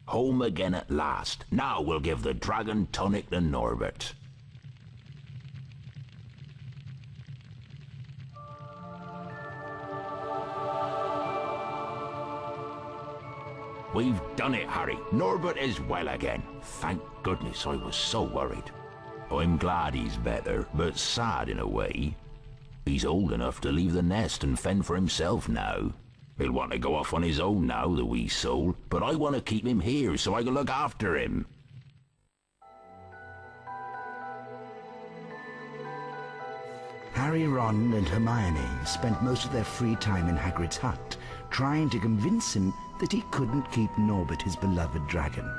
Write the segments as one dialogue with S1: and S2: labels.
S1: Home again at last. Now we'll give the dragon tonic to Norbert. We've done it, Harry. Norbert is well again. Thank goodness, I was so worried. I'm glad he's better, but sad in a way. He's old enough to leave the nest and fend for himself now. He'll want to go off on his own now, the wee soul, but I want to keep him here so I can look after him.
S2: Harry, Ron and Hermione spent most of their free time in Hagrid's hut, trying to convince him that he couldn't keep Norbert, his beloved dragon.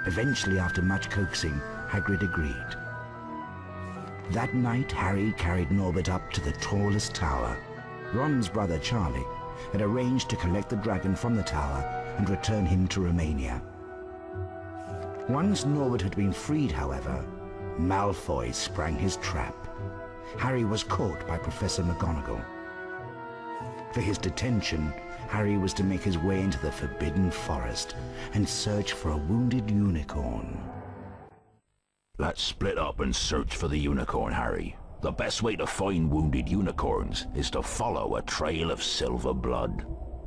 S2: Eventually, after much coaxing, Hagrid agreed. That night, Harry carried Norbert up to the tallest tower. Ron's brother, Charlie, had arranged to collect the dragon from the tower and return him to Romania. Once Norbert had been freed, however, Malfoy sprang his trap. Harry was caught by Professor McGonagall. For his detention, Harry was to make his way into the Forbidden Forest and search for a wounded unicorn.
S1: Let's split up and search for the unicorn, Harry. The best way to find wounded unicorns is to follow a trail of silver blood.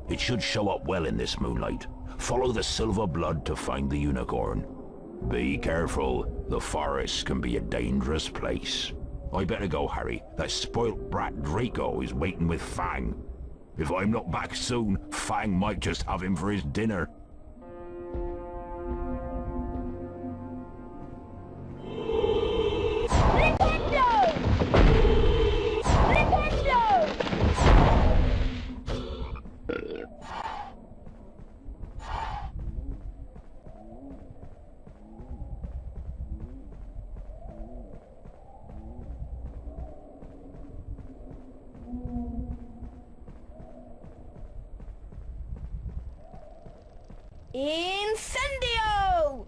S1: It should show up well in this moonlight. Follow the silver blood to find the unicorn. Be careful, the forest can be a dangerous place. I better go, Harry. That spoilt brat Draco is waiting with Fang. If I'm not back soon, Fang might just have him for his dinner.
S3: Incendio!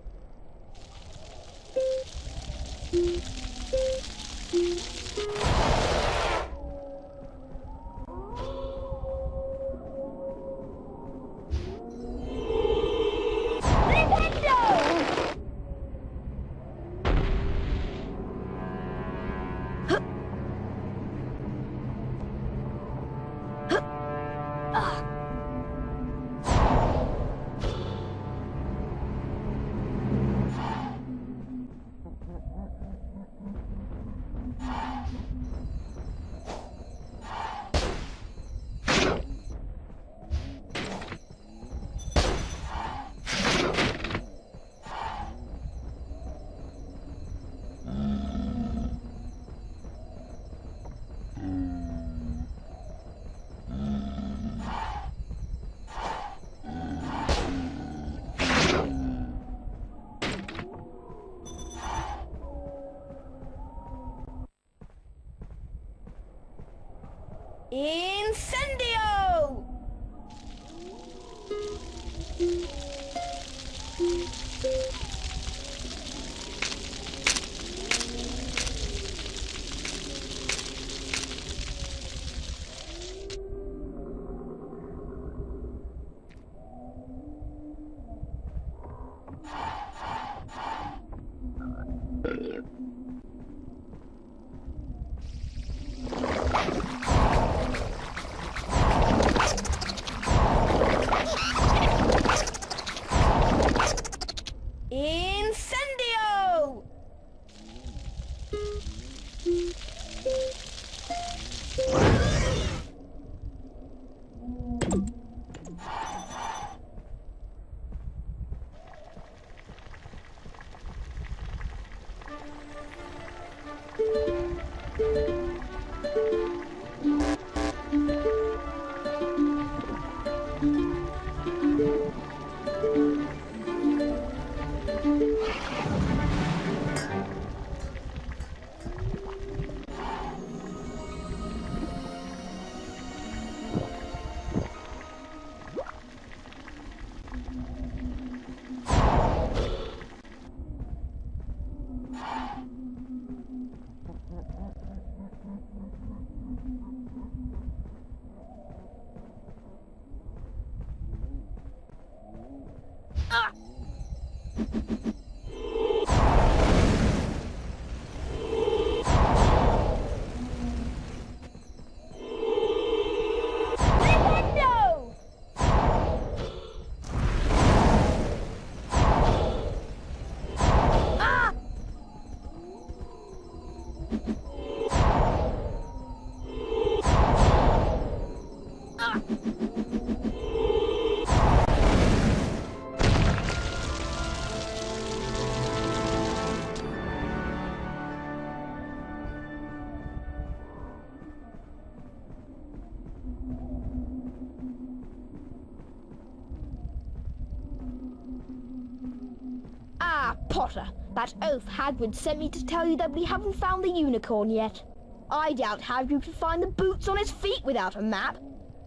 S3: Potter, that oaf Hagrid sent me to tell you that we haven't found the unicorn yet. I doubt Hagrid could find the boots on his feet without a map.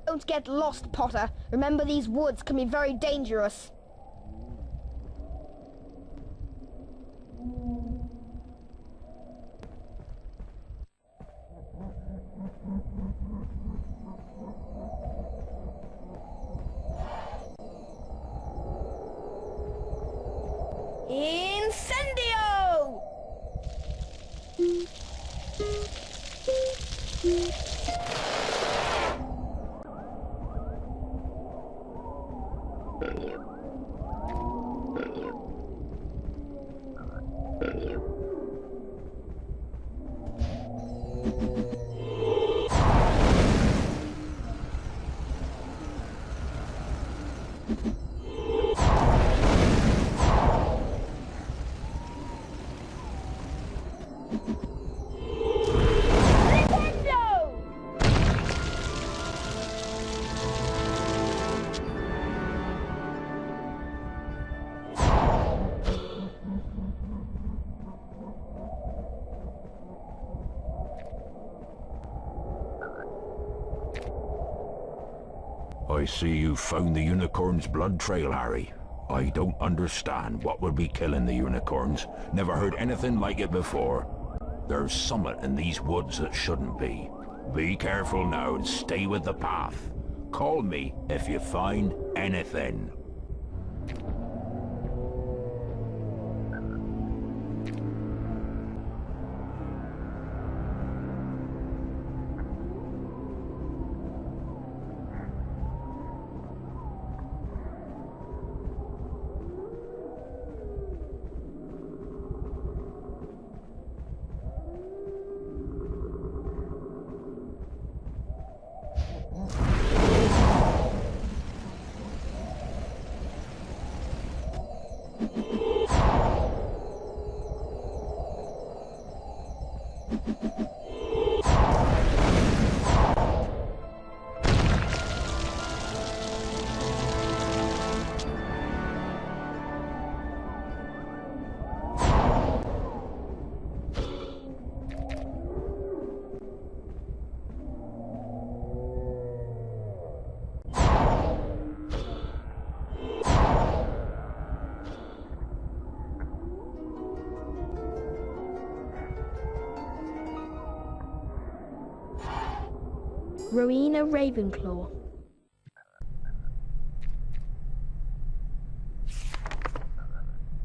S3: Don't get lost, Potter. Remember, these woods can be very dangerous. Incendio!
S1: I see you found the unicorn's blood trail, Harry. I don't understand what would be killing the unicorns. Never heard anything like it before. There's something in these woods that shouldn't be. Be careful now and stay with the path. Call me if you find anything.
S3: Rowena Ravenclaw.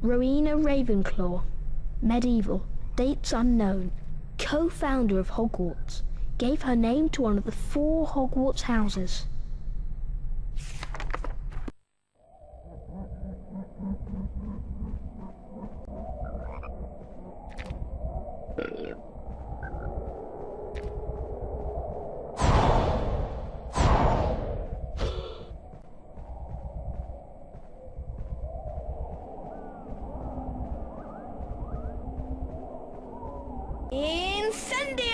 S3: Rowena Ravenclaw. Medieval. Dates unknown. Co-founder of Hogwarts. Gave her name to one of the 4 Hogwarts houses. Incendio!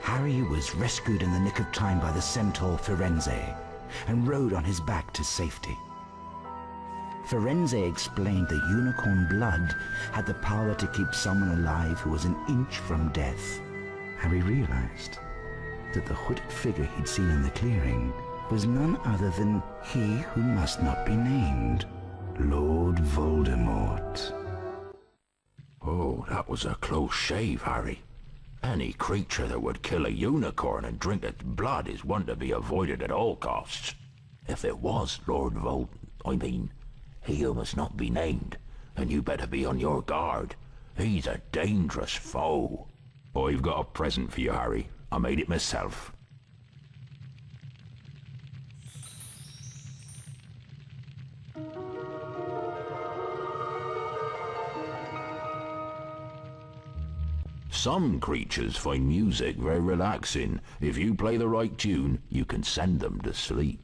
S2: Harry was rescued in the nick of time by the centaur Firenze and rode on his back to safety. Firenze explained that unicorn blood had the power to keep someone alive who was an inch from death. Harry realized that the hooded figure he'd seen in the clearing was none other than he who must not be named, Lord Voldemort.
S1: Oh, that was a close shave, Harry. Any creature that would kill a unicorn and drink its blood is one to be avoided at all costs. If it was Lord he who must not be named, and you better be on your guard. He's a dangerous foe. I've got a present for you, Harry. I made it myself. Some creatures find music very relaxing. If you play the right tune, you can send them to sleep.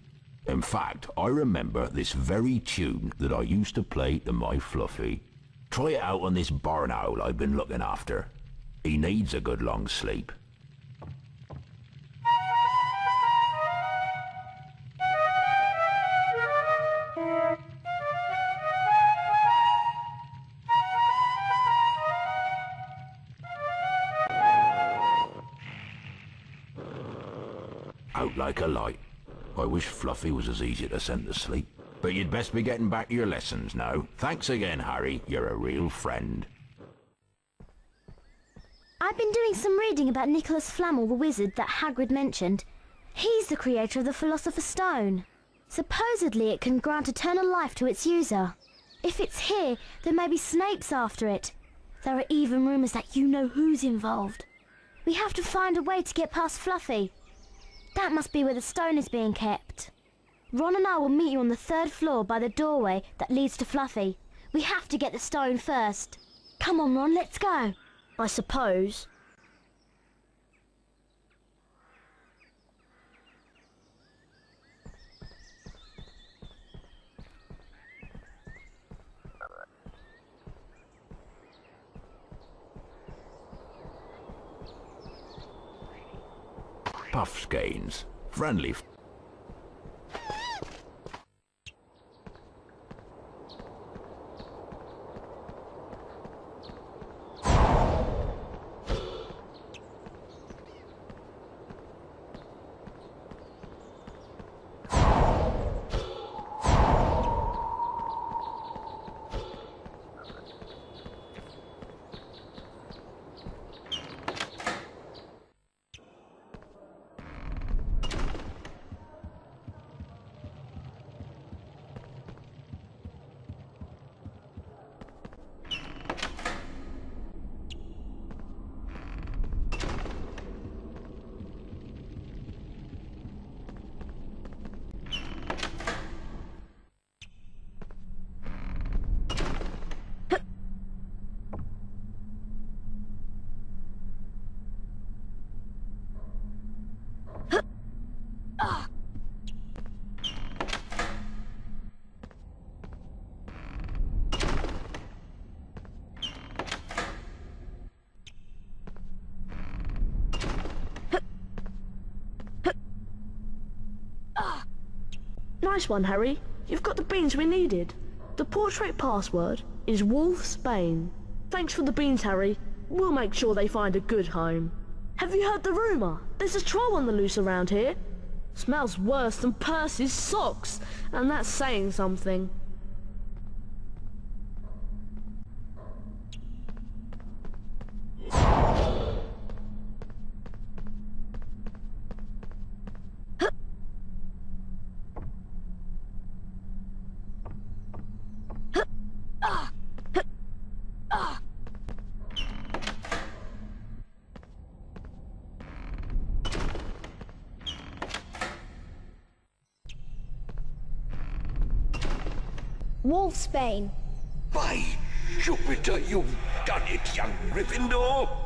S1: In fact, I remember this very tune that I used to play to my Fluffy. Try it out on this barn owl I've been looking after. He needs a good long sleep. Out like a light. I wish Fluffy was as easy to send to sleep. But you'd best be getting back to your lessons now. Thanks again, Harry. You're a real friend.
S4: I've been doing some reading about Nicholas Flamel, the wizard that Hagrid mentioned. He's the creator of the Philosopher's Stone. Supposedly it can grant eternal life to its user. If it's here, then maybe Snape's after it. There are even rumours that you know who's involved. We have to find a way to get past Fluffy. That must be where the stone is being kept. Ron and I will meet you on the 3rd floor by the doorway that leads to Fluffy. We have to get the stone first. Come on, Ron, let's go.
S3: I suppose.
S1: Puffskeins. Friendly.
S5: Nice one, Harry. You've got the beans we needed. The portrait password is Wolfsbane. Thanks for the beans, Harry. We'll make sure they find a good home. Have you heard the rumour? There's a troll on the loose around here. Smells worse than Percy's socks, and that's saying something.
S3: Wolfsbane.
S6: By Jupiter, you've done it, young Gryffindor!